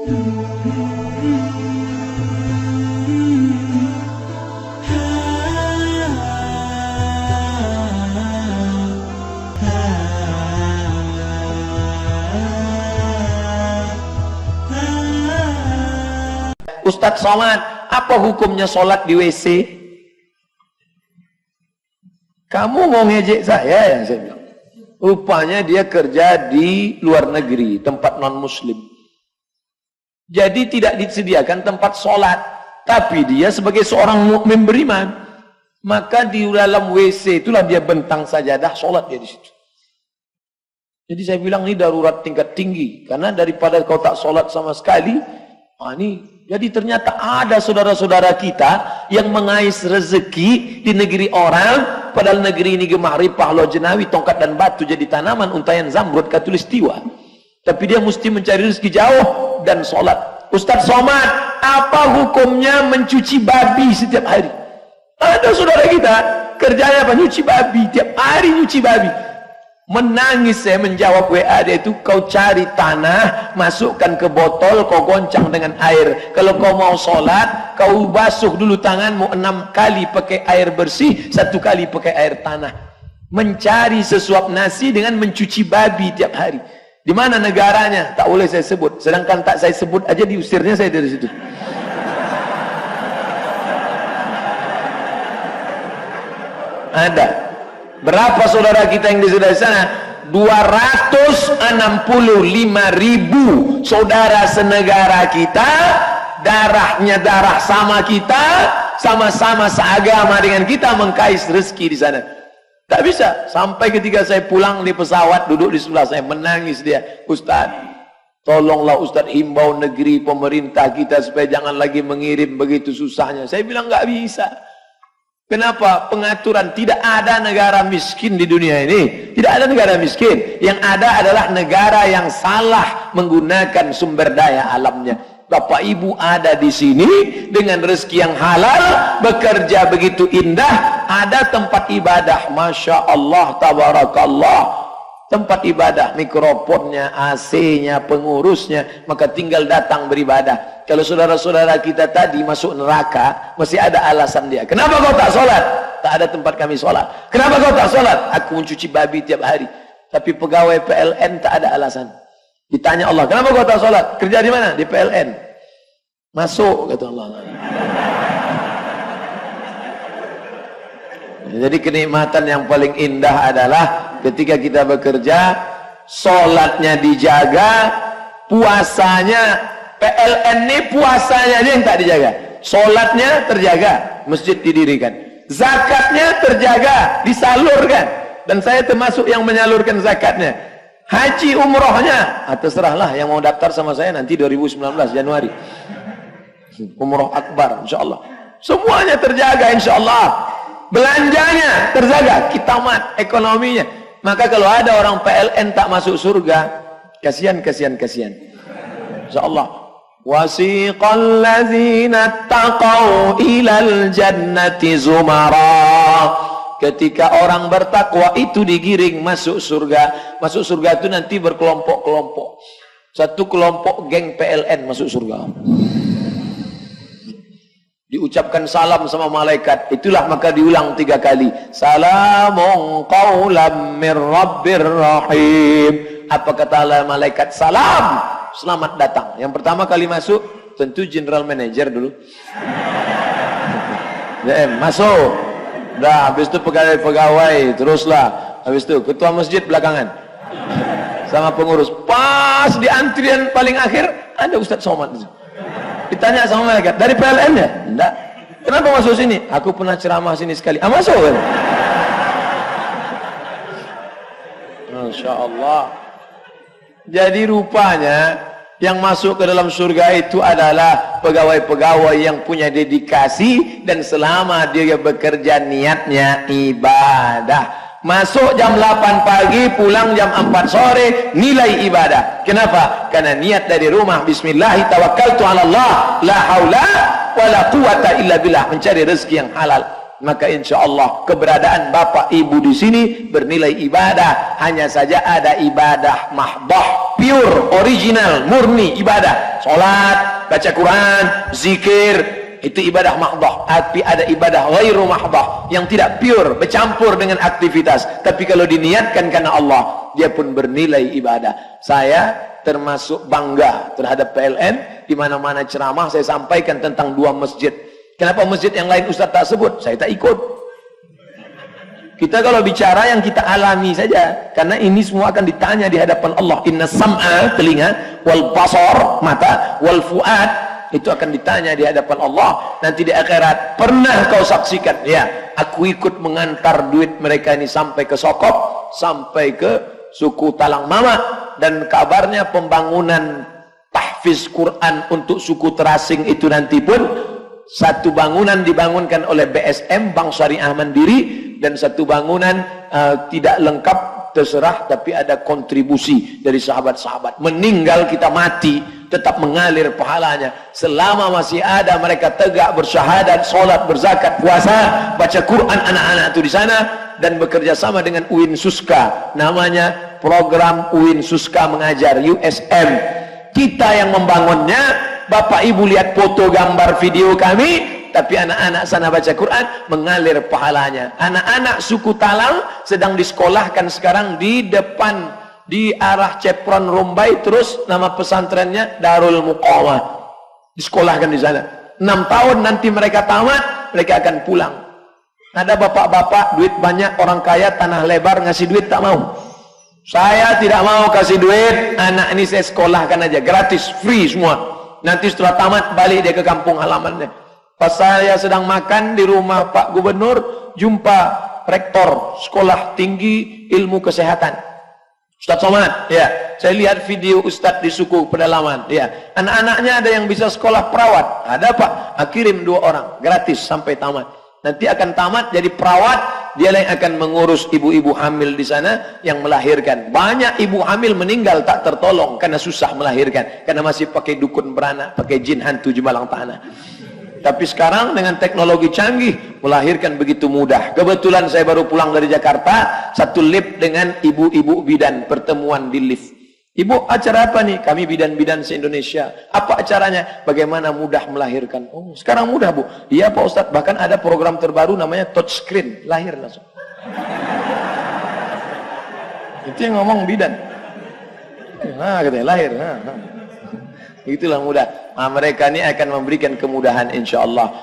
Ustadz Somad, apa hukumnya sholat di WC? Kamu mau ngejek saya ya, saya bilang. Rupanya dia kerja di luar negeri, tempat non muslim. Jadi tidak disediakan tempat sholat, tapi dia sebagai seorang mukmin beriman, maka di dalam WC itulah dia bentang sajadah, sholat dia di situ. Jadi saya bilang ini darurat tingkat tinggi, karena daripada kau tak sholat sama sekali, jadi ternyata ada saudara-saudara kita yang mengais rezeki di negeri orang, padahal negeri ini gemah ripah, loh jenawi, tongkat dan batu jadi tanaman, untayan zamrud, katulistiwa. Tapi dia mesti mencari rezeki jauh dan sholat. Ustadz Somad, apa hukumnya mencuci babi setiap hari? Ada saudara kita kerjanya apa? Nyuci babi, tiap hari nyuci babi. Menangis saya menjawab WA dia itu, kau cari tanah, masukkan ke botol, kau goncang dengan air. Kalau kau mau sholat, kau basuh dulu tanganmu 6 kali pakai air bersih, 1 kali pakai air tanah. Mencari sesuap nasi dengan mencuci babi tiap hari. Di mana negaranya? Tak boleh saya sebut. Sedangkan tak saya sebut aja diusirnya saya dari situ. Ada. Berapa saudara kita yang di sana? 265.000 saudara senegara kita, darahnya darah sama kita, sama-sama seagama dengan kita, mengkais rezeki di sana. Tak bisa. Sampai ketika saya pulang di pesawat, duduk di sebelah saya, menangis dia. Ustaz, tolonglah Ustaz himbau negeri pemerintah kita supaya jangan lagi mengirim begitu susahnya. Saya bilang nggak bisa. Kenapa? Pengaturan. Tidak ada negara miskin di dunia ini. Tidak ada negara miskin. Yang ada adalah negara yang salah menggunakan sumber daya alamnya. Bapak Ibu ada di sini dengan rezeki yang halal, bekerja begitu indah, ada tempat ibadah, Masya Allah, Tabarakallah. Tempat ibadah, mikrofonnya, AC-nya, pengurusnya, maka tinggal datang beribadah. Kalau saudara-saudara kita tadi masuk neraka, masih ada alasan dia. Kenapa kau tak sholat? Tak ada tempat kami sholat. Kenapa kau tak sholat? Aku mencuci babi tiap hari. Tapi pegawai PLN tak ada alasan. Ditanya Allah, kenapa kau tak sholat? Kerja di mana? Di PLN. Masuk, kata Allah. Jadi kenikmatan yang paling indah adalah ketika kita bekerja, sholatnya dijaga, puasanya, PLN ini puasanya aja yang tak dijaga, sholatnya terjaga, masjid didirikan, zakatnya terjaga, disalurkan, dan saya termasuk yang menyalurkan zakatnya. Haji umrohnya, terserahlah yang mau daftar sama saya nanti 2019 Januari, umroh akbar, insya Allah, semuanya terjaga, insya Allah. Belanjanya terjaga, kitamat, ekonominya. Maka kalau ada orang PLN tak masuk surga, kasihan. Insyaallah. Wasiqal ladzina taqau ilal jannati zumara. Ketika orang bertakwa itu digiring masuk surga. Masuk surga itu nanti berkelompok-kelompok. Satu kelompok geng PLN masuk surga. Diucapkan salam sama malaikat, itulah maka diulang 3 kali. Salamun qaulam mir rabbir rahim. Apa kata malaikat? Salam, selamat datang. Yang pertama kali masuk tentu general manager dulu. Masuk. Dah, habis itu pegawai, teruslah. Habis itu ketua masjid belakangan. Sama pengurus. Pas di antrian paling akhir ada Ustadz Somad. Ditanya sama malaikat, dari PLN ya? Enggak. Kenapa masuk sini? Aku pernah ceramah sini sekali. Masuk kan? Masya Allah. Jadi rupanya yang masuk ke dalam surga itu adalah pegawai-pegawai yang punya dedikasi dan selama dia bekerja niatnya ibadah. Masuk jam 8 pagi, pulang jam 4 sore, nilai ibadah. Kenapa? Karena niat dari rumah, bismillah, tawakkaltu ala Allah, la haula wala quwata illa billah, mencari rezeki yang halal. maka insya Allah keberadaan bapak ibu di sini bernilai ibadah. Hanya saja ada ibadah mahdoh, pure, original, murni ibadah. Salat, baca Quran, zikir, itu ibadah mahdoh. Tapi ada ibadah ghairu mahdoh yang tidak pure, bercampur dengan aktivitas. Tapi kalau diniatkan karena Allah, dia pun bernilai ibadah. Saya termasuk bangga terhadap PLN. Di mana-mana ceramah saya sampaikan tentang 2 masjid. Kenapa masjid yang lain Ustaz tak sebut? Saya tak ikut. Kita kalau bicara yang kita alami saja, karena ini semua akan ditanya di hadapan Allah. Inna sam'a, telinga, wal basar, mata, wal fuad, itu akan ditanya di hadapan Allah nanti di akhirat. Pernah kau saksikan? Ya, aku ikut mengantar duit mereka ini sampai ke Sokop, sampai ke suku Talang Mama, dan kabarnya pembangunan tahfiz Quran untuk suku terasing itu nanti pun satu bangunan dibangunkan oleh BSM, Bank Syariah Mandiri, dan satu bangunan tidak lengkap, terserah, tapi ada kontribusi dari sahabat-sahabat. Meninggal kita mati, tetap mengalir pahalanya. Selama masih ada mereka tegak bersyahadat, sholat, berzakat, puasa, baca Quran anak-anak itu di sana, dan bekerja sama dengan UIN Suska. Namanya program UIN Suska Mengajar, USM. Kita yang membangunnya. Bapak ibu lihat foto, gambar, video kami, tapi anak-anak sana baca Quran, mengalir pahalanya. Anak-anak suku Talang sedang disekolahkan sekarang di depan, di arah Cepron Rumbai, terus nama pesantrennya Darul Muqawah. Disekolahkan di sana. 6 tahun nanti mereka tamat, mereka akan pulang. Ada bapak-bapak duit banyak, orang kaya, tanah lebar, ngasih duit tak mau. Saya tidak mau kasih duit, anak ini saya sekolahkan aja, gratis, free semua. Nanti setelah tamat balik dia ke kampung halamannya. Pas saya sedang makan di rumah Pak Gubernur, jumpa rektor sekolah tinggi ilmu kesehatan, Ustadz Somad. Ya, saya lihat video Ustadz di suku pedalaman. Ya, anak-anaknya ada yang bisa sekolah perawat. Ada Pak, kirim 2 orang gratis sampai tamat. Nanti akan tamat jadi perawat, dia yang akan mengurus ibu-ibu hamil di sana yang melahirkan. Banyak ibu hamil meninggal tak tertolong karena susah melahirkan, karena masih pakai dukun beranak, pakai jin hantu jemalang tanah. Tapi sekarang dengan teknologi canggih, melahirkan begitu mudah. Kebetulan saya baru pulang dari Jakarta, satu lift dengan ibu-ibu bidan, pertemuan di lift. Ibu, acara apa nih? Kami bidan-bidan se-Indonesia. Apa acaranya? Bagaimana mudah melahirkan? Oh, sekarang mudah, Bu. Iya, Pak Ustadz. Bahkan ada program terbaru namanya touchscreen. Lahir langsung. Itu yang ngomong bidan. Nah, katanya lahir. Nah. Itulah mudah. Nah, mereka ini akan memberikan kemudahan insya Allah.